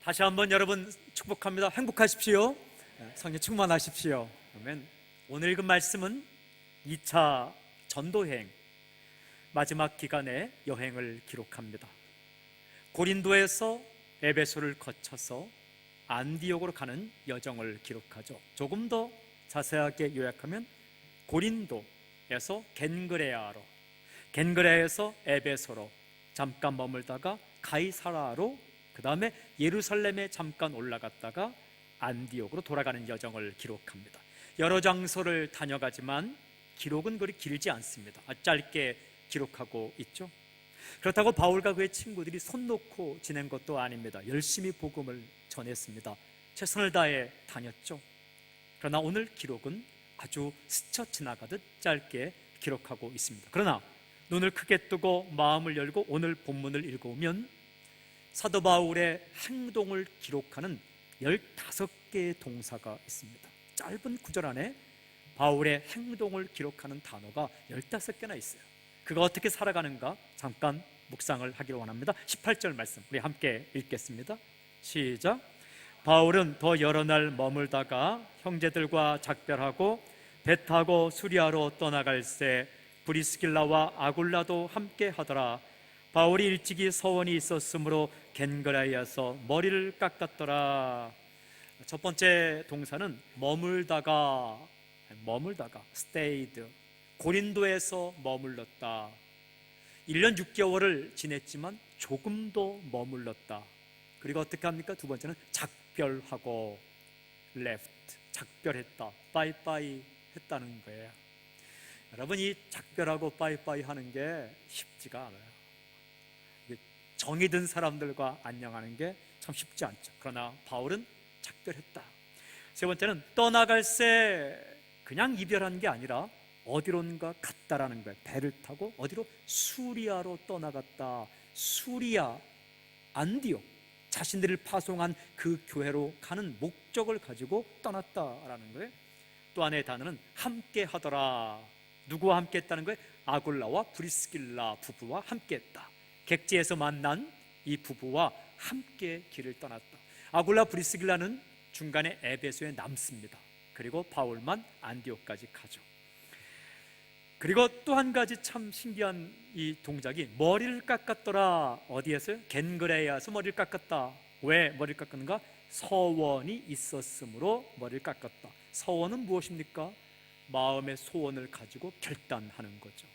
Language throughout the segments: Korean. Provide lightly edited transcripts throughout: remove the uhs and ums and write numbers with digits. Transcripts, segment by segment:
다시 한번 여러분 축복합니다. 행복하십시오. 성령 충만하십시오. 그러면 오늘 읽은 말씀은 2차 전도여행 마지막 기간의 여행을 기록합니다. 고린도에서 에베소를 거쳐서 안디옥으로 가는 여정을 기록하죠. 조금 더 자세하게 요약하면 고린도에서 겐그레아로, 겐그레아에서 에베소로 잠깐 머물다가 가이사라로, 그 다음에 예루살렘에 잠깐 올라갔다가 안디옥으로 돌아가는 여정을 기록합니다. 여러 장소를 다녀가지만 기록은 그리 길지 않습니다. 아주 짧게 기록하고 있죠. 그렇다고 바울과 그의 친구들이 손 놓고 지낸 것도 아닙니다. 열심히 복음을 전했습니다. 최선을 다해 다녔죠. 그러나 오늘 기록은 아주 스쳐 지나가듯 짧게 기록하고 있습니다. 그러나 눈을 크게 뜨고 마음을 열고 오늘 본문을 읽어오면 사도 바울의 행동을 기록하는 15개의 동사가 있습니다. 짧은 구절 안에 바울의 행동을 기록하는 단어가 15개나 있어요. 그가 어떻게 살아가는가 잠깐 묵상을 하기를 원합니다. 18절 말씀 우리 함께 읽겠습니다. 시작. 바울은 더 여러 날 머물다가 형제들과 작별하고 배 타고 수리아로 떠나갈새 브리스길라와 아굴라도 함께 하더라. 바울이 일찍이 서원이 있었으므로 겐그라이아서 머리를 깎았더라. 첫 번째 동사는 머물다가 stayed, 고린도에서 머물렀다. 1년 6개월을 지냈지만 조금 더 머물렀다. 그리고 어떻게 합니까? 두 번째는 작별하고 left, 작별했다, 빠이빠이 했다는 거예요. 여러분, 이 작별하고 빠이빠이 하는 게 쉽지가 않아요. 정이 든 사람들과 안녕하는 게 참 쉽지 않죠. 그러나 바울은 작별했다. 세 번째는 떠나갈새, 그냥 이별한 게 아니라 어디론가 갔다라는 거예요. 배를 타고 어디로? 수리아로 떠나갔다. 수리아, 안디옥, 자신들을 파송한 그 교회로 가는 목적을 가지고 떠났다라는 거예요. 또 하나의 단어는 함께 하더라. 누구와 함께 했다는 거예요? 아굴라와 브리스길라 부부와 함께 했다. 객지에서 만난 이 부부와 함께 길을 떠났다. 아굴라 브리스길라는 중간에 에베소에 남습니다. 그리고 바울만 안디옥까지 가죠. 그리고 또 한 가지 참 신기한 이 동작이 머리를 깎았더라. 어디에서요? 겐그레아에서 머리를 깎았다. 왜 머리를 깎았는가? 서원이 있었으므로 머리를 깎았다. 서원은 무엇입니까? 마음의 소원을 가지고 결단하는 거죠.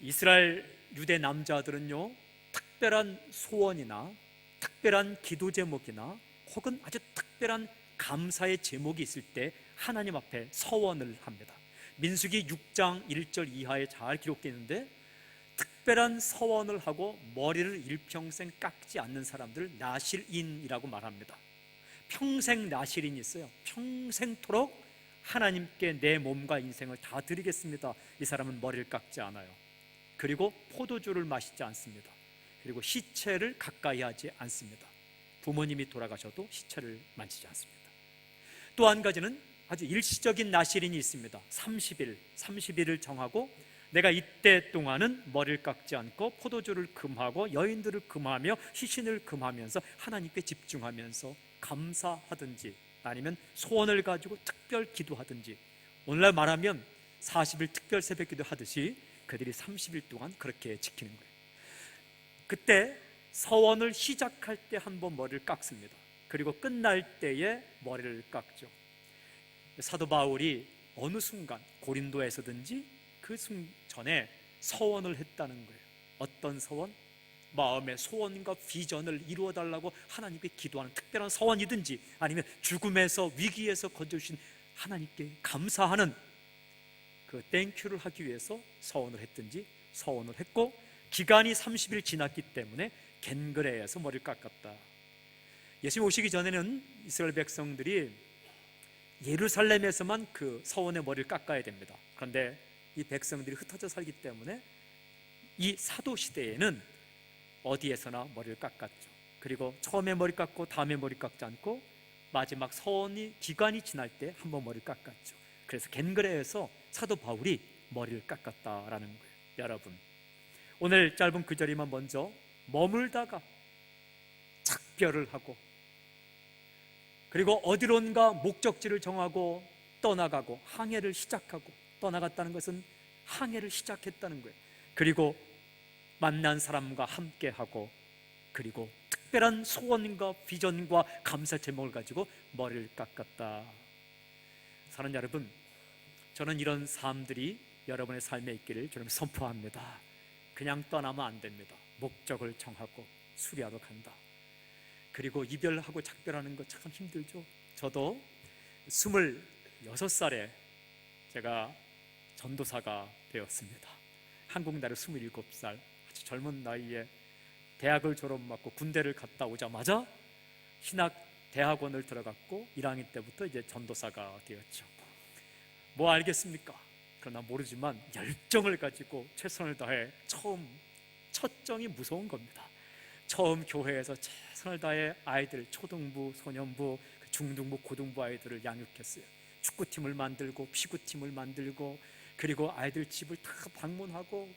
이스라엘 유대 남자들은요, 특별한 소원이나 특별한 기도 제목이나 혹은 아주 특별한 감사의 제목이 있을 때 하나님 앞에 서원을 합니다. 민수기 6장 1절 이하에 잘 기록되어 있는데, 특별한 서원을 하고 머리를 일평생 깎지 않는 사람들을 나실인이라고 말합니다. 평생 나실인이 있어요. 평생토록 하나님께 내 몸과 인생을 다 드리겠습니다. 이 사람은 머리를 깎지 않아요. 그리고 포도주를 마시지 않습니다. 그리고 시체를 가까이 하지 않습니다. 부모님이 돌아가셔도 시체를 만지지 않습니다. 또 한 가지는 아주 일시적인 나실인이 있습니다. 30일을 정하고 내가 이때 동안은 머리를 깎지 않고 포도주를 금하고 여인들을 금하며 시신을 금하면서 하나님께 집중하면서 감사하든지 아니면 소원을 가지고 특별 기도하든지, 오늘날 말하면 40일 특별 새벽기도 하듯이 그들이 30일 동안 그렇게 지키는 거예요. 그때 서원을 시작할 때 한 번 머리를 깎습니다. 그리고 끝날 때에 머리를 깎죠. 사도 바울이 어느 순간 고린도에서든지 그 전에 서원을 했다는 거예요. 어떤 서원? 마음의 소원과 비전을 이루어달라고 하나님께 기도하는 특별한 서원이든지 아니면 죽음에서, 위기에서 건져주신 하나님께 감사하는 그 땡큐를 하기 위해서 서원을 했든지 서원을 했고, 기간이 30일 지났기 때문에 겐그레에서 머리를 깎았다. 예수님 오시기 전에는 이스라엘 백성들이 예루살렘에서만 그 서원의 머리를 깎아야 됩니다. 그런데 이 백성들이 흩어져 살기 때문에 이 사도 시대에는 어디에서나 머리를 깎았죠. 그리고 처음에 머리 깎고 다음에 머리 깎지 않고 마지막 서원이 기간이 지날 때 한 번 머리를 깎았죠. 그래서 겐그레에서 사도 바울이 머리를 깎았다라는 거예요. 여러분, 오늘 짧은 그 자리만 먼저 머물다가 작별을 하고 그리고 어디론가 목적지를 정하고 떠나가고 항해를 시작하고, 떠나갔다는 것은 항해를 시작했다는 거예요. 그리고 만난 사람과 함께하고, 그리고 특별한 소원과 비전과 감사 제목을 가지고 머리를 깎았다. 사랑하는 여러분, 저는 이런 삶들이 여러분의 삶에 있기를 저는 선포합니다. 그냥 떠나면 안 됩니다. 목적을 정하고 수리하러 간다. 그리고 이별하고 작별하는 거 참 힘들죠. 저도 26살에 제가 전도사가 되었습니다. 한국 나이 27살, 아주 젊은 나이에 대학을 졸업하고 군대를 갔다 오자마자 신학 대학원을 들어갔고 1학년 때부터 이제 전도사가 되었죠. 뭐 알겠습니까? 그러나 모르지만 열정을 가지고 최선을 다해 첫 정이 무서운 겁니다. 처음 교회에서 최선을 다해 아이들, 초등부, 소년부, 중등부, 고등부 아이들을 양육했어요. 축구팀을 만들고 피구팀을 만들고, 그리고 아이들 집을 다 방문하고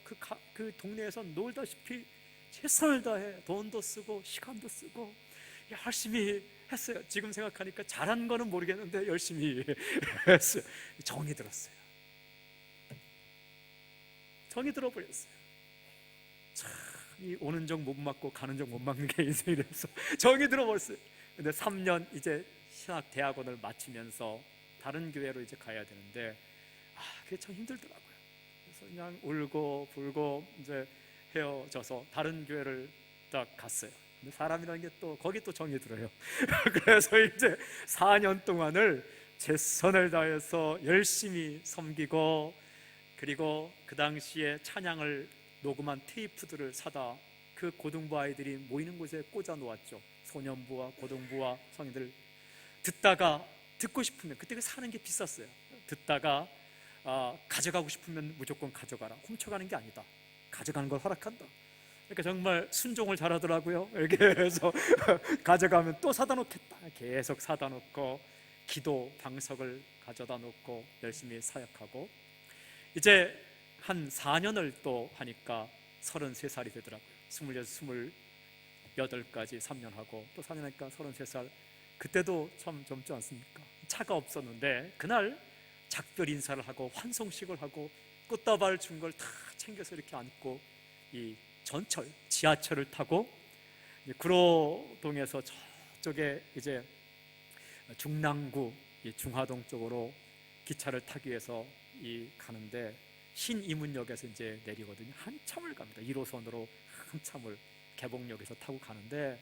그 동네에서 놀다시피 최선을 다해 돈도 쓰고 시간도 쓰고 열심히 했어요. 지금 생각하니까 잘한 거는 모르겠는데 열심히 했어요. 정이 들었어요. 정이 들어버렸어요. 참, 이 오는 정 못 막고 가는 정 못 막는 게 인생이라서 정이 들어버렸어요. 근데 3년 이제 신학 대학원을 마치면서 다른 교회로 이제 가야 되는데, 그게 참 힘들더라고요. 그래서 그냥 울고 불고 이제 헤어져서 다른 교회를 딱 갔어요. 근데 사람이라는 게 또 거기 또 정이 들어요. 그래서 이제 4년 동안을 최선을 다해서 열심히 섬기고, 그리고 그 당시에 찬양을 녹음한 테이프들을 사다 그 고등부 아이들이 모이는 곳에 꽂아 놓았죠. 소년부와 고등부와 성인들 듣다가, 듣고 싶으면, 그때 사는 게 비쌌어요. 듣다가 가져가고 싶으면 무조건 가져가라. 훔쳐가는 게 아니다. 가져가는 걸 허락한다. 그러니까 정말 순종을 잘하더라고요. 이렇게 해서 가져가면 또 사다 놓겠다. 계속 사다 놓고 기도 방석을 가져다 놓고 열심히 사역하고, 이제 한 4년을 또 하니까 33살이 되더라고요. 26, 28까지 3년 하고 또 4년 하니까 33살. 그때도 참 젊지 않습니까? 차가 없었는데 그날 작별 인사를 하고 환송식을 하고 꽃다발 준 걸 다 챙겨서 이렇게 안고 이 전철, 지하철을 타고 구로동에서 저쪽에 이제 중랑구 중화동 쪽으로 기차를 타기 위해서 가는데, 신이문역에서 이제 내리거든요. 한참을 갑니다. 1호선으로 한참을 개봉역에서 타고 가는데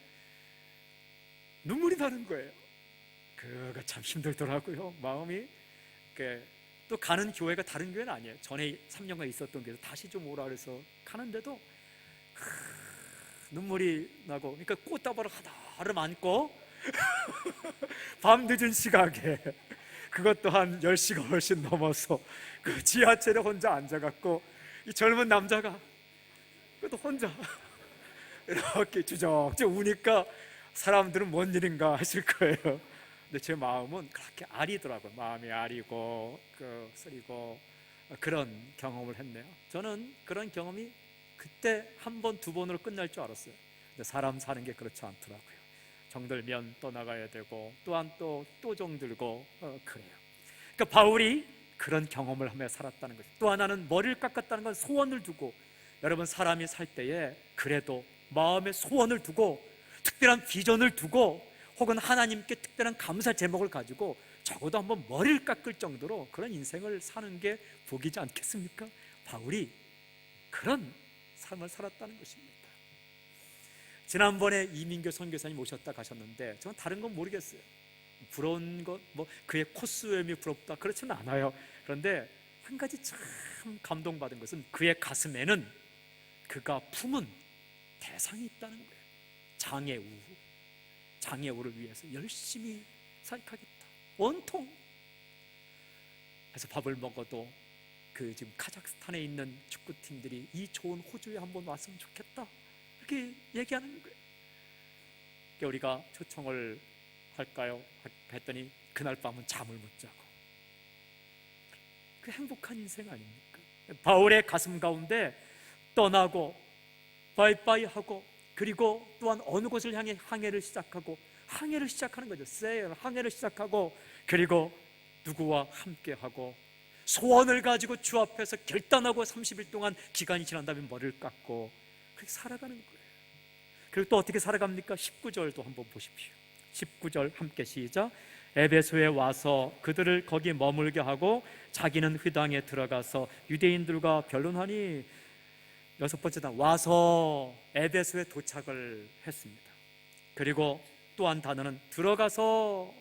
눈물이 나는 거예요. 그거 참 힘들더라고요. 마음이. 또 가는 교회가 다른 교회는 아니에요. 전에 3년간 있었던 교회에서 다시 좀 오라 그래서 가는데도 눈물이 나고, 그러니까 꽃다발을 하나를 안고 밤 늦은 시각에, 그것도 한 10시가 훨씬 넘어서 그 지하철에 혼자 앉아갖고 이 젊은 남자가 그래도 혼자 이렇게 주저주저 우니까 사람들은 뭔 일인가 하실 거예요. 근데 제 마음은 그렇게 아리더라고요. 마음이 아리고 쓰리고 그런 경험을 했네요. 저는 그런 경험이 그때 한 번, 두 번으로 끝날 줄 알았어요. 근데 사람 사는 게 그렇지 않더라고요. 정들면 떠나가야 되고, 또한 또 정들고 그래요. 그러니까 바울이 그런 경험을 하며 살았다는 거죠. 또 하나는 머리를 깎았다는 건 소원을 두고, 여러분 사람이 살 때에 그래도 마음에 소원을 두고 특별한 비전을 두고 혹은 하나님께 특별한 감사 제목을 가지고 적어도 한번 머리를 깎을 정도로 그런 인생을 사는 게 복이지 않겠습니까? 바울이 그런 삶을 살았다는 것입니다. 지난번에 이민교 선교사님 오셨다 가셨는데 저는 다른 건 모르겠어요. 부러운 것, 그의 코스염이 부럽다 그렇지는 않아요. 그런데 한 가지 참 감동받은 것은 그의 가슴에는 그가 품은 대상이 있다는 거예요. 장애우를 위해서 열심히 사역하겠다. 원통. 그래서 밥을 먹어도 지금 카자흐스탄에 있는 축구팀들이 이 좋은 호주에 한번 왔으면 좋겠다, 이렇게 얘기하는 거예요. 그러니까 우리가 초청을 할까요? 했더니 그날 밤은 잠을 못 자고. 그 행복한 인생 아닙니까? 바울의 가슴 가운데 떠나고 바이바이 하고 그리고 또한 어느 곳을 향해 항해를 시작하는 거죠. 세일, 항해를 시작하고, 그리고 누구와 함께하고 소원을 가지고 주 앞에서 결단하고 30일 동안 기간이 지난 다음에 머리를 깎고 그렇게 살아가는 거예요. 그리고 또 어떻게 살아갑니까? 19절도 한번 보십시오. 19절 함께 시작. 에베소에 와서 그들을 거기 머물게 하고 자기는 회당에 들어가서 유대인들과 변론하니, 여섯 번째 단, 와서 에베소에 도착을 했습니다. 그리고 또 한 단어는 들어가서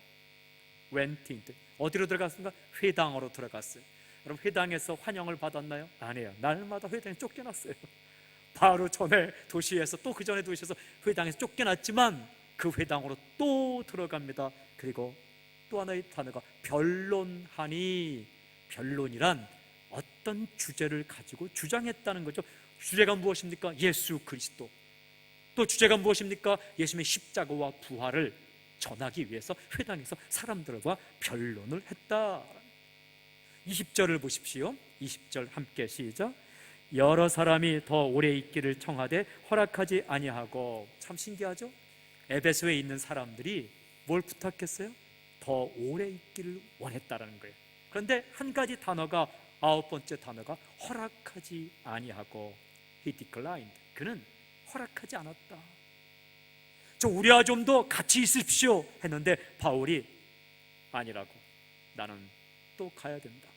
went into. 어디로 들어갔습니까? 회당으로 들어갔어요. 여러분, 회당에서 환영을 받았나요? 아니에요. 날마다 회당에 쫓겨났어요. 바로 전에 도시에서, 또 그 전에 도시에서 회당에서 쫓겨났지만 그 회당으로 또 들어갑니다. 그리고 또 하나의 단어가 변론하니, 변론이란 어떤 주제를 가지고 주장했다는 거죠. 주제가 무엇입니까? 예수 그리스도. 또 주제가 무엇입니까? 예수님의 십자가와 부활을 전하기 위해서 회당에서 사람들과 변론을 했다. 20절을 보십시오. 20절 함께 시작. 여러 사람이 더 오래 있기를 청하되 허락하지 아니하고. 참 신기하죠? 에베소에 있는 사람들이 뭘 부탁했어요? 더 오래 있기를 원했다라는 거예요. 그런데 한 가지 단어가, 아홉 번째 단어가 허락하지 아니하고, he declined. 그는 허락하지 않았다. 우리와 좀 더 같이 있으십시오 했는데 바울이 아니라고, 나는 또 가야 된다고,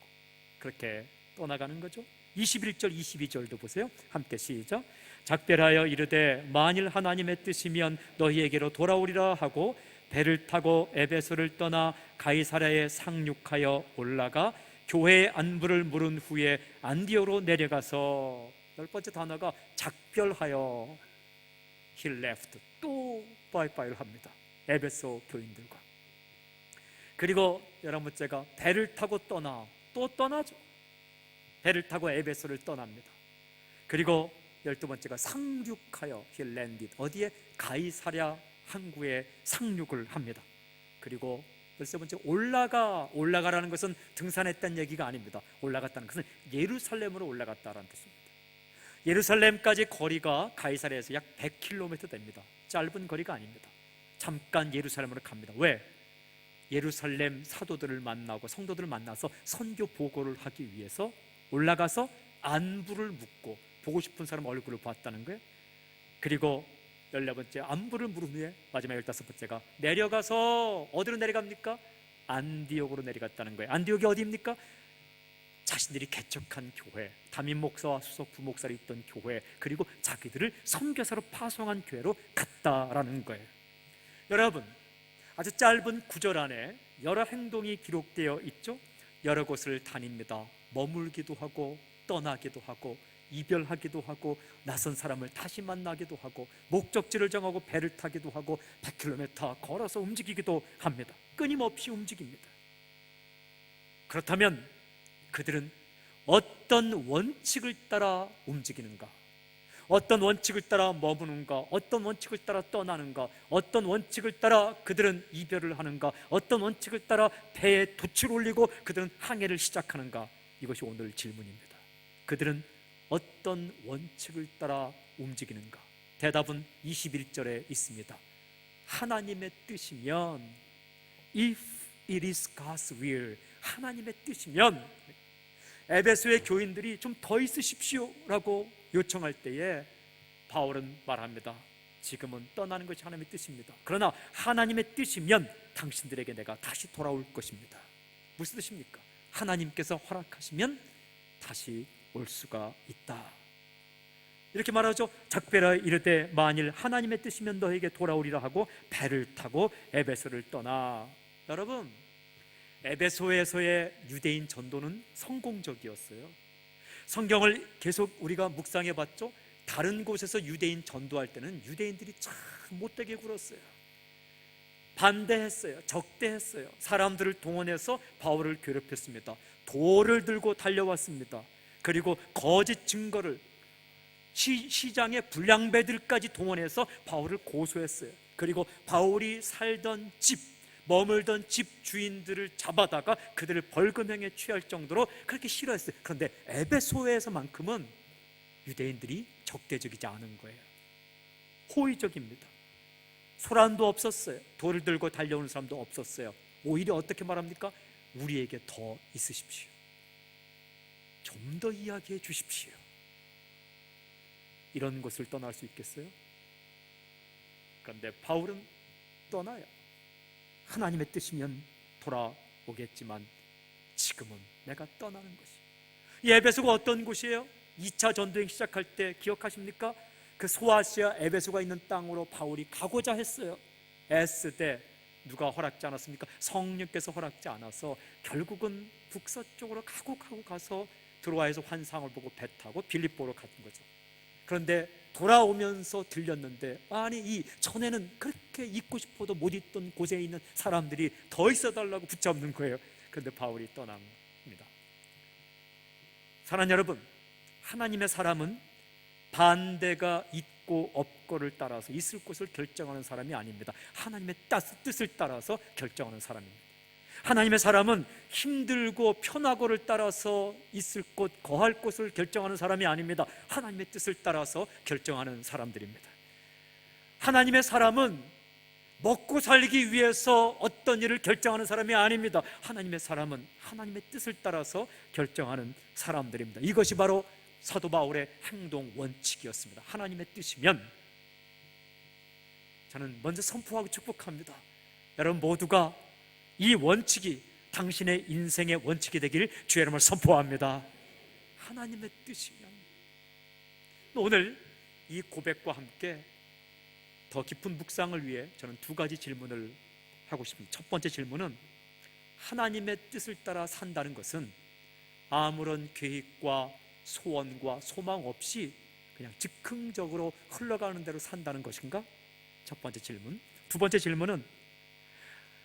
그렇게 떠나가는 거죠. 21절 22절도 보세요. 함께 시작. 작별하여 이르되 만일 하나님의 뜻이면 너희에게로 돌아오리라 하고 배를 타고 에베소를 떠나 가이사랴에 상륙하여 올라가 교회의 안부를 물은 후에 안디오로 내려가서, 열 번째 단어가 작별하여, he left, 또 바이바이를 합니다. 에베소 교인들과. 그리고 11번째가 배를 타고 또 떠나죠. 배를 타고 에베소를 떠납니다. 그리고 12번째가 상륙하여, he landed, 어디에? 가이사랴 항구에 상륙을 합니다. 그리고 13번째 올라가라는 것은 등산했다는 얘기가 아닙니다. 올라갔다는 것은 예루살렘으로 올라갔다라는 뜻입니다. 예루살렘까지 거리가 가이사랴에서 약 100km 됩니다. 짧은 거리가 아닙니다. 잠깐 예루살렘으로 갑니다. 왜? 예루살렘 사도들을 만나고 성도들을 만나서 선교 보고를 하기 위해서 올라가서 안부를 묻고 보고 싶은 사람 얼굴을 봤다는 거예요. 그리고 14번째 안부를 물은 후에 마지막 15번째가 내려가서 어디로 내려갑니까? 안디옥으로 내려갔다는 거예요. 안디옥이 어디입니까? 자신들이 개척한 교회, 담임 목사와 수석 부목사로 있던 교회, 그리고 자기들을 선교사로 파송한 교회로 갔다라는 거예요. 여러분, 아주 짧은 구절 안에 여러 행동이 기록되어 있죠. 여러 곳을 다닙니다. 머물기도 하고 떠나기도 하고 이별하기도 하고 낯선 사람을 다시 만나기도 하고 목적지를 정하고 배를 타기도 하고 100km 걸어서 움직이기도 합니다. 끊임없이 움직입니다. 그렇다면 그들은 어떤 원칙을 따라 움직이는가? 어떤 원칙을 따라 머무는가? 어떤 원칙을 따라 떠나는가? 어떤 원칙을 따라 그들은 이별을 하는가? 어떤 원칙을 따라 배에 돛을 올리고 그들은 항해를 시작하는가? 이것이 오늘 질문입니다. 그들은 어떤 원칙을 따라 움직이는가? 대답은 21절에 있습니다. 하나님의 뜻이면, if it is God's will, 하나님의 뜻이면. 에베소의 교인들이 좀 더 있으십시오 라고 요청할 때에 바울은 말합니다. 지금은 떠나는 것이 하나님의 뜻입니다. 그러나 하나님의 뜻이면 당신들에게 내가 다시 돌아올 것입니다. 무슨 뜻입니까? 하나님께서 허락하시면 다시 올 수가 있다. 이렇게 말하죠. 작별하여 이르되 만일 하나님의 뜻이면 너에게 돌아오리라 하고 배를 타고 에베소를 떠나. 여러분, 에베소에서의 유대인 전도는 성공적이었어요. 성경을 계속 우리가 묵상해 봤죠. 다른 곳에서 유대인 전도할 때는 유대인들이 참 못되게 굴었어요. 반대했어요. 적대했어요. 사람들을 동원해서 바울을 괴롭혔습니다. 돌을 들고 달려왔습니다. 그리고 거짓 증거를, 시장의 불량배들까지 동원해서 바울을 고소했어요. 그리고 바울이 살던 집, 머물던 집 주인들을 잡아다가 그들을 벌금형에 취할 정도로 그렇게 싫어했어요. 그런데 에베소에서만큼은 유대인들이 적대적이지 않은 거예요. 호의적입니다. 소란도 없었어요. 돌을 들고 달려오는 사람도 없었어요. 오히려 어떻게 말합니까? 우리에게 더 있으십시오. 좀 더 이야기해 주십시오. 이런 곳을 떠날 수 있겠어요? 그런데 바울은 떠나요. 하나님의 뜻이면 돌아오겠지만 지금은 내가 떠나는 것이. 이 에베소가 어떤 곳이에요? 2차 전도행 시작할 때 기억하십니까? 그 소아시아 에베소가 있는 땅으로 바울이 가고자 했어요. 애쓰되 누가 허락지 않았습니까? 성령께서 허락지 않아서 결국은 북서쪽으로 가서 드로아에서 환상을 보고 배 타고 빌립보로 갔던 거죠. 그런데 돌아오면서 들렸는데, 아니 이 전에는 그렇게 있고 싶어도 못 있던 곳에 있는 사람들이 더 있어달라고 붙잡는 거예요. 그런데 바울이 떠납니다. 사랑하는 여러분, 하나님의 사람은 반대가 있고 없고를 따라서 있을 곳을 결정하는 사람이 아닙니다. 하나님의 뜻을 따라서 결정하는 사람입니다. 하나님의 사람은 힘들고 편하고를 따라서 있을 곳, 거할 곳을 결정하는 사람이 아닙니다. 하나님의 뜻을 따라서 결정하는 사람들입니다. 하나님의 사람은 먹고 살기 위해서 어떤 일을 결정하는 사람이 아닙니다. 하나님의 사람은 하나님의 뜻을 따라서 결정하는 사람들입니다. 이것이 바로 사도 바울의 행동 원칙이었습니다. 하나님의 뜻이면, 저는 먼저 선포하고 축복합니다. 여러분 모두가 이 원칙이 당신의 인생의 원칙이 되기를 주의 이름으로 선포합니다. 하나님의 뜻이면. 오늘 이 고백과 함께 더 깊은 묵상을 위해 저는 두 가지 질문을 하고 싶습니다. 첫 번째 질문은, 하나님의 뜻을 따라 산다는 것은 아무런 계획과 소원과 소망 없이 그냥 즉흥적으로 흘러가는 대로 산다는 것인가? 첫 번째 질문. 두 번째 질문은,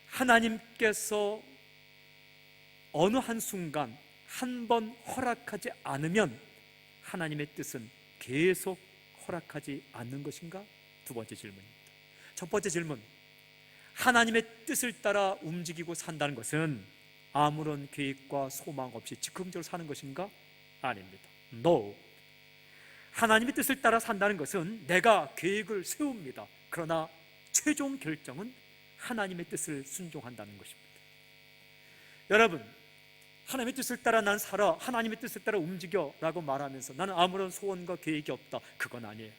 하나님께서 어느 한순간 한 번 허락하지 않으면 하나님의 뜻은 계속 허락하지 않는 것인가? 두 번째 질문입니다. 첫 번째 질문, 하나님의 뜻을 따라 움직이고 산다는 것은 아무런 계획과 소망 없이 즉흥적으로 사는 것인가? 아닙니다. No. 하나님의 뜻을 따라 산다는 것은 내가 계획을 세웁니다. 그러나 최종 결정은 하나님의 뜻을 순종한다는 것입니다. 여러분, 하나님의 뜻을 따라 난 살아, 하나님의 뜻을 따라 움직여 라고 말하면서 나는 아무런 소원과 계획이 없다, 그건 아니에요.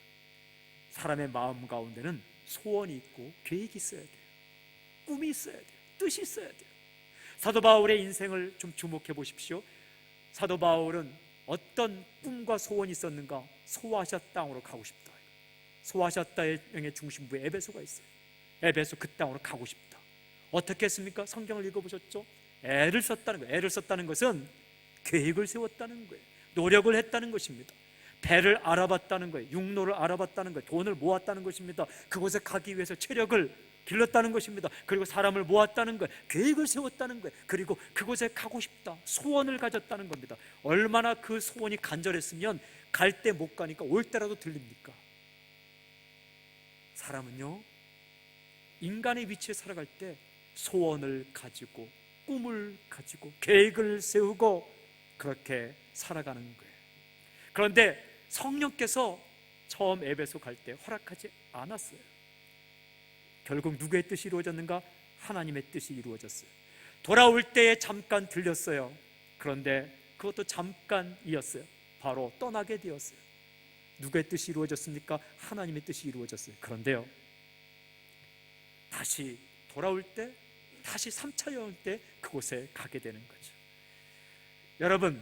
사람의 마음 가운데는 소원이 있고 계획이 있어야 돼요. 꿈이 있어야 돼요. 뜻이 있어야 돼요. 사도 바울의 인생을 좀 주목해 보십시오. 사도 바울은 어떤 꿈과 소원이 있었는가? 소아시아 땅으로 가고 싶다. 소아시아 땅의 중심부에 에베소가 있어요. 에베소 그 땅으로 가고 싶다. 어떻게 했습니까? 성경을 읽어보셨죠? 애를 썼다는 거예요. 애를 썼다는 것은 계획을 세웠다는 거예요. 노력을 했다는 것입니다. 배를 알아봤다는 거예요. 육로를 알아봤다는 거예요. 돈을 모았다는 것입니다. 그곳에 가기 위해서 체력을 길렀다는 것입니다. 그리고 사람을 모았다는 거예요. 계획을 세웠다는 거예요. 그리고 그곳에 가고 싶다, 소원을 가졌다는 겁니다. 얼마나 그 소원이 간절했으면 갈 때 못 가니까 올 때라도 들립니까? 사람은요, 인간의 위치에 살아갈 때 소원을 가지고 꿈을 가지고 계획을 세우고 그렇게 살아가는 거예요. 그런데 성령께서 처음 에베소 갈 때 허락하지 않았어요. 결국 누구의 뜻이 이루어졌는가? 하나님의 뜻이 이루어졌어요. 돌아올 때에 잠깐 들렸어요. 그런데 그것도 잠깐이었어요. 바로 떠나게 되었어요. 누구의 뜻이 이루어졌습니까? 하나님의 뜻이 이루어졌어요. 그런데요, 다시 돌아올 때, 다시 3차 여행 때 그곳에 가게 되는 거죠. 여러분,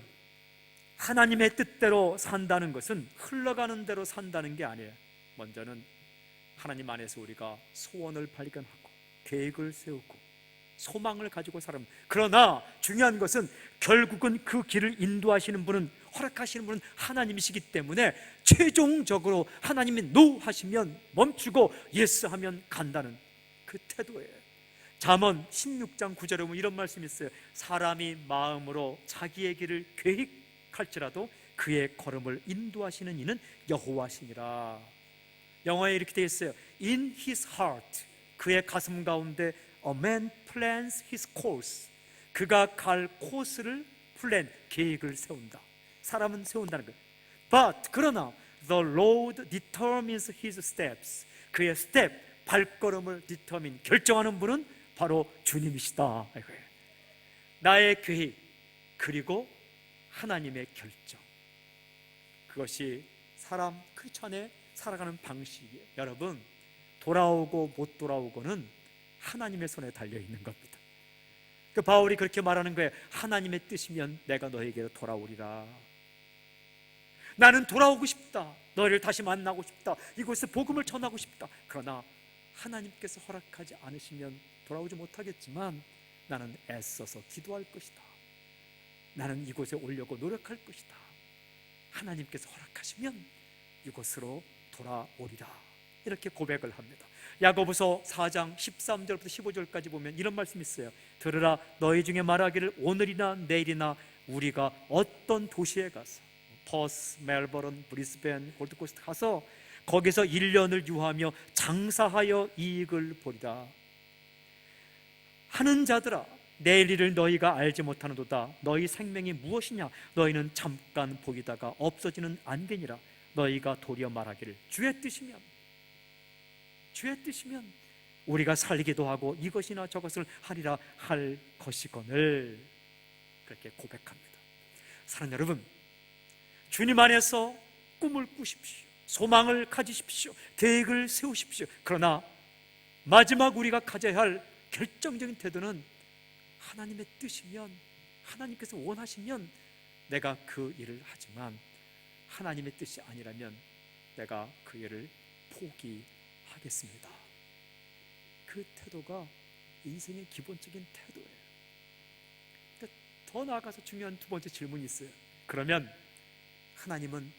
하나님의 뜻대로 산다는 것은 흘러가는 대로 산다는 게 아니에요. 먼저는 하나님 안에서 우리가 소원을 발견하고 계획을 세우고 소망을 가지고 살아갑니다. 그러나 중요한 것은 결국은 그 길을 인도하시는 분은, 허락하시는 분은 하나님이시기 때문에 최종적으로 하나님이 노 하시면 멈추고 예스 하면 간다는 그 태도예요. 잠언 16장 9절에 보면 이런 말씀이 있어요. 사람이 마음으로 자기의 길을 계획할지라도 그의 걸음을 인도하시는 이는 여호와시니라. 영어에 이렇게 되어 있어요. In his heart, 그의 가슴 가운데 a man plans his course, 그가 갈 코스를 플랜, 계획을 세운다. 사람은 세운다는 거예요. But 그러나 the Lord determines his steps, 그의 스텝, 발걸음을 디터민, 결정하는 분은 바로 주님이시다. 나의 계획, 그리고 하나님의 결정, 그것이 사람 크리스천의 살아가는 방식이에요. 여러분, 돌아오고 못 돌아오고는 하나님의 손에 달려있는 겁니다. 그 바울이 그렇게 말하는 거예요. 하나님의 뜻이면 내가 너에게로 돌아오리라. 나는 돌아오고 싶다. 너희를 다시 만나고 싶다. 이곳에 복음을 전하고 싶다. 그러나 하나님께서 허락하지 않으시면 돌아오지 못하겠지만 나는 애써서 기도할 것이다. 나는 이곳에 오려고 노력할 것이다. 하나님께서 허락하시면 이곳으로 돌아오리라. 이렇게 고백을 합니다. 야고보서 4장 13절부터 15절까지 보면 이런 말씀이 있어요. 들으라, 너희 중에 말하기를 오늘이나 내일이나 우리가 어떤 도시에 가서 퍼스, 멜버른, 브리스벤, 골드코스트 가서 거기서 1년을 유하며 장사하여 이익을 보리라 하는 자들아, 내일 일을 너희가 알지 못하는도다. 너희 생명이 무엇이냐? 너희는 잠깐 보이다가 없어지는 안개니라. 너희가 도리어 말하기를 주의 뜻이면 우리가 살기도 하고 이것이나 저것을 하리라 할 것이거늘. 그렇게 고백합니다. 사랑하는 여러분, 주님 안에서 꿈을 꾸십시오. 소망을 가지십시오. 계획을 세우십시오. 그러나 마지막 우리가 가져야 할 결정적인 태도는 하나님의 뜻이면, 하나님께서 원하시면 내가 그 일을 하지만 하나님의 뜻이 아니라면 내가 그 일을 포기하겠습니다. 그 태도가 인생의 기본적인 태도예요. 더 나아가서 중요한 두 번째 질문이 있어요. 그러면 하나님은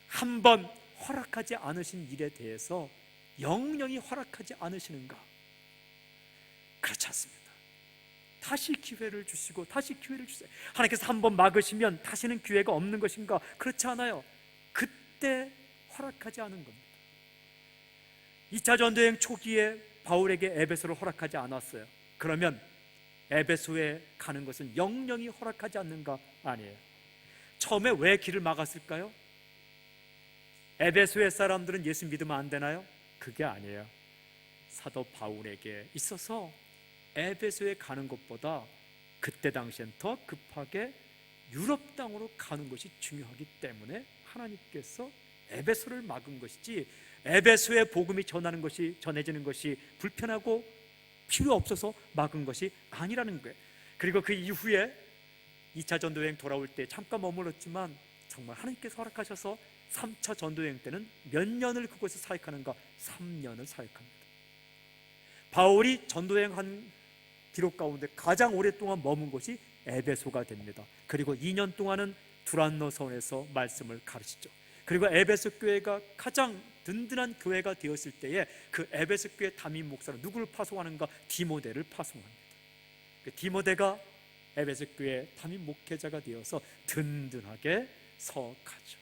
한 번 허락하지 않으신 일에 대해서 영영이 허락하지 않으시는가? 그렇지 않습니다. 다시 기회를 주시고 다시 기회를 주세요. 하나님께서 한 번 막으시면 다시는 기회가 없는 것인가? 그렇지 않아요. 그때 허락하지 않은 겁니다. 2차 전도여행 초기에 바울에게 에베소를 허락하지 않았어요. 그러면 에베소에 가는 것은 영영이 허락하지 않는가? 아니에요. 처음에 왜 길을 막았을까요? 에베소의 사람들은 예수 믿으면 안 되나요? 그게 아니에요. 사도 바울에게 있어서 에베소에 가는 것보다 그때 당시엔 더 급하게 유럽 땅으로 가는 것이 중요하기 때문에 하나님께서 에베소를 막은 것이지, 에베소의 복음이 전해지는 것이 불편하고 필요 없어서 막은 것이 아니라는 거예요. 그리고 그 이후에 2차 전도여행 돌아올 때 잠깐 머물렀지만 정말 하나님께서 허락하셔서 3차 전도여행 때는 몇 년을 그곳에 사역하는가? 3년을 사역합니다. 바울이 전도여행한 기록 가운데 가장 오랫동안 머문 곳이 에베소가 됩니다. 그리고 2년 동안은 두란노 성에서 말씀을 가르치죠. 그리고 에베소 교회가 가장 든든한 교회가 되었을 때에 그 에베소 교회 담임 목사로 누구를 파송하는가? 디모데를 파송합니다. 그 디모데가 에베소 교회 담임 목회자가 되어서 든든하게 서가죠.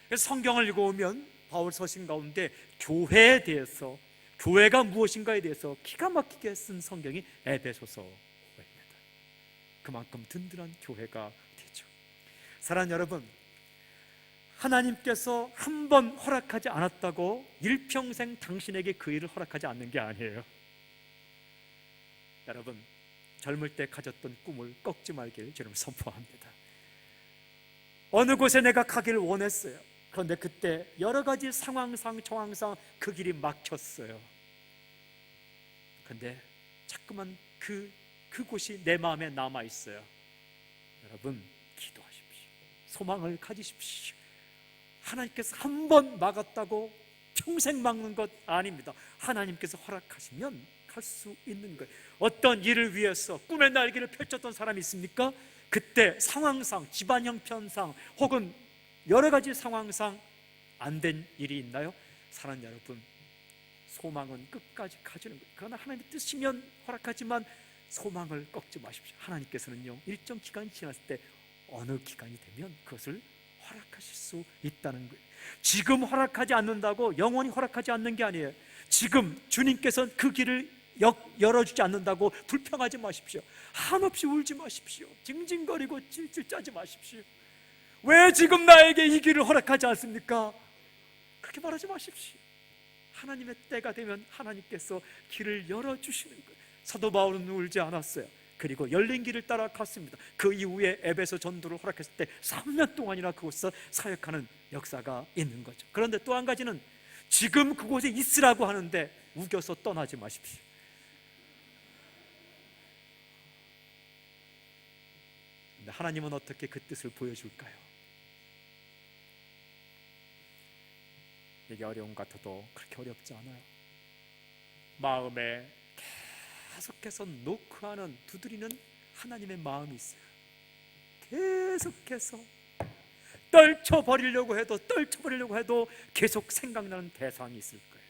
그래서 성경을 읽어오면 바울 서신 가운데 교회에 대해서, 교회가 무엇인가에 대해서 기가 막히게 쓴 성경이 에베소서입니다. 그만큼 든든한 교회가 되죠. 사랑하는 여러분, 하나님께서 한 번 허락하지 않았다고 일평생 당신에게 그 일을 허락하지 않는 게 아니에요. 여러분, 젊을 때 가졌던 꿈을 꺾지 말길 저는 선포합니다. 어느 곳에 내가 가기를 원했어요. 그런데 그때 여러 가지 상황상 정황상 그 길이 막혔어요. 그런데 자꾸만 그곳이 내 마음에 남아있어요. 여러분, 기도하십시오. 소망을 가지십시오. 하나님께서 한 번 막았다고 평생 막는 것 아닙니다. 하나님께서 허락하시면 갈 수 있는 거예요. 어떤 일을 위해서 꿈의 날개를 펼쳤던 사람이 있습니까? 그때 상황상, 집안 형편상 혹은 여러 가지 상황상 안 된 일이 있나요? 사랑하는 여러분, 소망은 끝까지 가지는 거예요. 그러나 하나님의 뜻이면 허락하지만 소망을 꺾지 마십시오. 하나님께서는요, 일정 기간이 지났을 때 어느 기간이 되면 그것을 허락하실 수 있다는 거예요. 지금 허락하지 않는다고 영원히 허락하지 않는 게 아니에요. 지금 주님께서 그 길을 열어주지 않는다고 불평하지 마십시오. 한없이 울지 마십시오. 징징거리고 찔찔 짜지 마십시오. 왜 지금 나에게 이 길을 허락하지 않습니까? 그렇게 말하지 마십시오. 하나님의 때가 되면 하나님께서 길을 열어주시는 거예요. 사도 바울은 울지 않았어요. 그리고 열린 길을 따라 갔습니다. 그 이후에 에베소 전도를 허락했을 때 3년 동안이나 그곳에서 사역하는 역사가 있는 거죠. 그런데 또 한 가지는 지금 그곳에 있으라고 하는데 우겨서 떠나지 마십시오. 근데 하나님은 어떻게 그 뜻을 보여줄까요? 이게 어려운 것 같아도 그렇게 어렵지 않아요. 마음에 계속해서 노크하는, 두드리는 하나님의 마음이 있어요. 계속해서 떨쳐버리려고 해도 계속 생각나는 대상이 있을 거예요.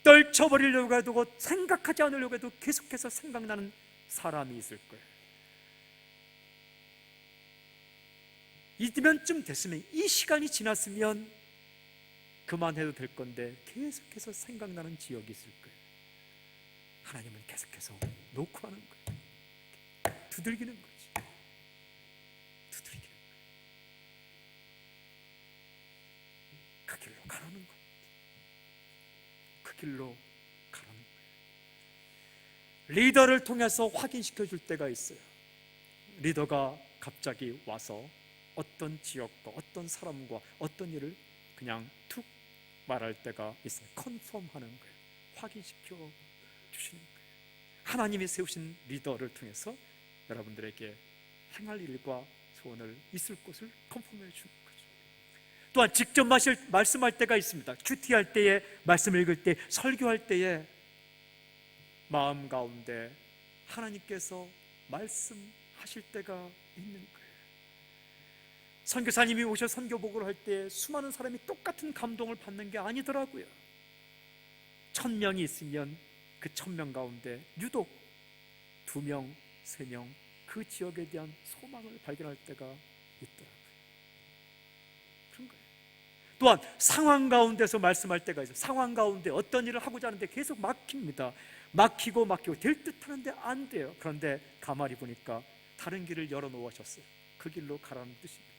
떨쳐버리려고 해도, 생각하지 않으려고 해도 계속해서 생각나는 사람이 있을 거예요. 이면쯤 됐으면, 이 시간이 지났으면 그만해도 될 건데 계속해서 생각나는 지역이 있을 거예요. 하나님은 계속해서 노크하는 거예요. 두들기는 거지. 두들기는 거예요. 그 길로 가라는 거예요. 그 길로 가라는 거예요. 리더를 통해서 확인시켜 줄 때가 있어요. 리더가 갑자기 와서 어떤 지역과 어떤 사람과 어떤 일을 그냥 툭 말할 때가 있어요. 컨펌하는 거예요. 확인시켜 주시는 거예요. 하나님이 세우신 리더를 통해서 여러분들에게 행할 일과 소원을 있을 곳을 컨펌해 주는 거죠. 또한 직접 말씀할 때가 있습니다. 큐티할 때에, 말씀 읽을 때, 설교할 때에 마음 가운데 하나님께서 말씀하실 때가 있는 거예요. 선교사님이 오셔 선교 보고를 할 때 수많은 사람이 똑같은 감동을 받는 게 아니더라고요. 1000명이 있으면 그 1000명 가운데 유독 2명, 3명 그 지역에 대한 소망을 발견할 때가 있더라고요. 그런 거예요. 또한 상황 가운데서 말씀할 때가 있어요. 상황 가운데 어떤 일을 하고자 하는데 계속 막힙니다. 막히고 될 듯 하는데 안 돼요. 그런데 가만히 보니까 다른 길을 열어놓으셨어요. 그 길로 가라는 뜻입니다.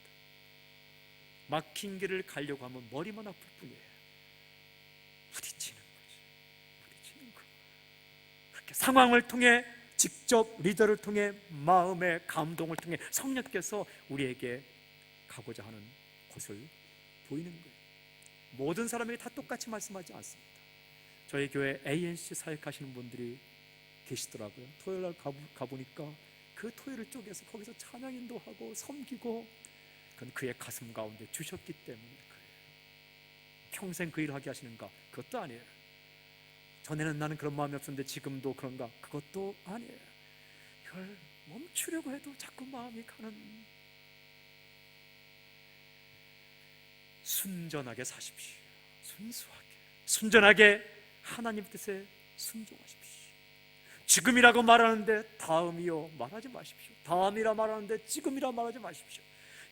막힌 길을 가려고 하면 머리만 아플 뿐이에요. 부딪히는 거지. 부딪히는 거. 그렇게 상황을 통해, 직접 리더를 통해, 마음의 감동을 통해 성령께서 우리에게 가고자 하는 곳을 보이는 거예요. 모든 사람에게 다 똑같이 말씀하지 않습니다. 저희 교회 ANC 사역하시는 분들이 계시더라고요. 토요일 날 가보니까 그 토요일을 쪼개서 거기서 찬양인도 하고 섬기고, 그건 그의 가슴 가운데 주셨기 때문에 그래요. 평생 그 일을 하게 하시는가? 그것도 아니에요. 전에는 나는 그런 마음이 없었는데 지금도 그런가? 그것도 아니에요. 이걸 멈추려고 해도 자꾸 마음이 가는. 순전하게 사십시오. 순전하게 하나님 뜻에 순종하십시오. 지금이라고 말하는데 다음이요 말하지 마십시오. 다음이라 말하는데 지금이라 말하지 마십시오.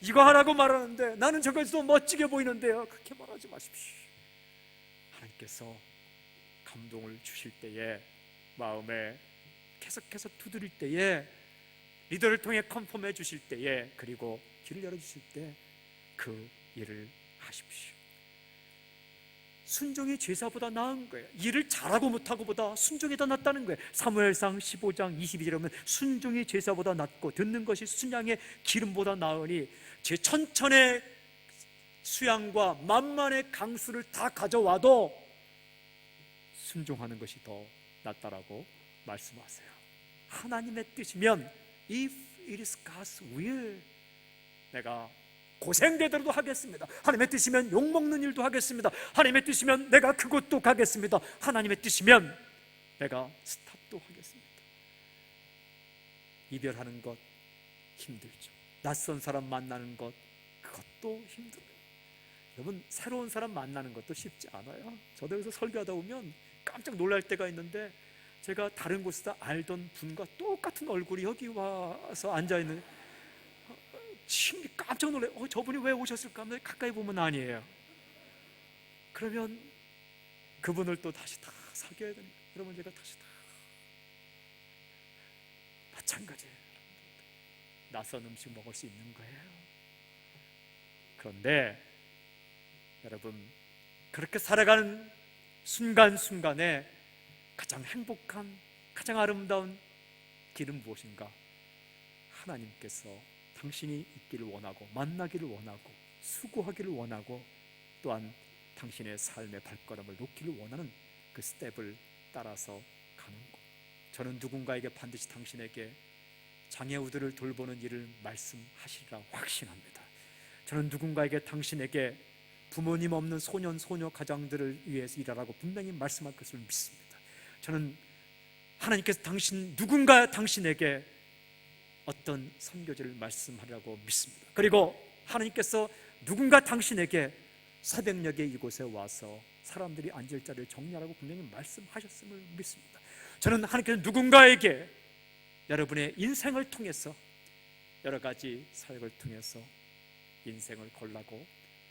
이거 하라고 말하는데 나는 저것도 멋지게 보이는데요, 그렇게 말하지 마십시오. 하나님께서 감동을 주실 때에, 마음에 계속해서 두드릴 때에, 리더를 통해 컨펌해 주실 때에, 그리고 길을 열어주실 때 그 일을 하십시오. 순종이 제사보다 나은 거예요. 일을 잘하고 못하고 보다 순종이 더 낫다는 거예요. 사무엘상 15장 22절에 보면 순종이 제사보다 낫고 듣는 것이 순양의 기름보다 나으니, 제 천천의 수양과 만만의 강수를 다 가져와도 순종하는 것이 더 낫다라고 말씀하세요. 하나님의 뜻이면, if it is God's will, 내가 고생되더라도 하겠습니다. 하나님의 뜻이면 욕먹는 일도 하겠습니다. 하나님의 뜻이면 내가 그곳도 가겠습니다. 하나님의 뜻이면 내가 스탑도 하겠습니다. 이별하는 것 힘들죠. 낯선 사람 만나는 것, 그것도 힘들어요. 여러분, 새로운 사람 만나는 것도 쉽지 않아요. 저도 여기서 설교하다 보면 깜짝 놀랄 때가 있는데, 제가 다른 곳에서 알던 분과 똑같은 얼굴이 여기 와서 앉아있는, 심히 깜짝 놀라요. 저분이 왜 오셨을까 하면 가까이 보면 아니에요. 그러면 그분을 또 다시 다 사귀어야 되는 거예요. 여러분, 제가 다시 다 마찬가지예요. 낯선 음식 먹을 수 있는 거예요. 그런데 여러분, 그렇게 살아가는 순간순간에 가장 행복한, 가장 아름다운 길은 무엇인가? 하나님께서 당신이 있기를 원하고, 만나기를 원하고, 수고하기를 원하고, 또한 당신의 삶의 발걸음을 놓기를 원하는 그 스텝을 따라서 가는 것. 저는 누군가에게 반드시 당신에게 장애우들을 돌보는 일을 말씀하시리라 확신합니다. 저는 누군가에게 당신에게 부모님 없는 소년, 소녀 가장들을 위해서 일하라고 분명히 말씀할 것을 믿습니다. 저는 하나님께서 누군가 당신에게 어떤 선교지를 말씀하라고 믿습니다. 그리고 하나님께서 누군가 당신에게 새벽녘에 이곳에 와서 사람들이 앉을 자리를 정리하라고 분명히 말씀하셨음을 믿습니다. 저는 하나님께서 누군가에게 여러분의 인생을 통해서, 여러 가지 사역을 통해서 인생을 걸라고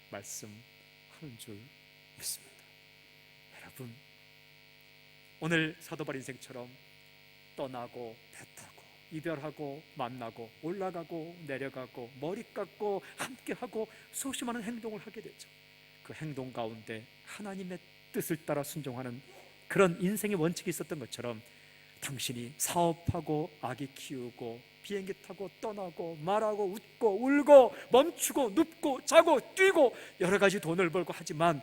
말씀하는 줄 믿습니다. 여러분, 오늘 사도 바울 인생처럼 떠나고 배타고 이별하고 만나고 올라가고 내려가고 머리 깎고 함께하고 수없이 많은 행동을 하게 되죠. 그 행동 가운데 하나님의 뜻을 따라 순종하는 그런 인생의 원칙이 있었던 것처럼, 당신이 사업하고 아기 키우고 비행기 타고 떠나고 말하고 웃고 울고 멈추고 눕고 자고 뛰고 여러 가지 돈을 벌고 하지만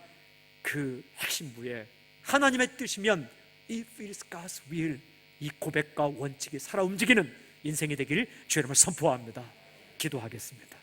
그 핵심부에 하나님의 뜻이면 If it is God's will, 이 고백과 원칙이 살아 움직이는 인생이 되기를 주의 이름으로 선포합니다. 기도하겠습니다.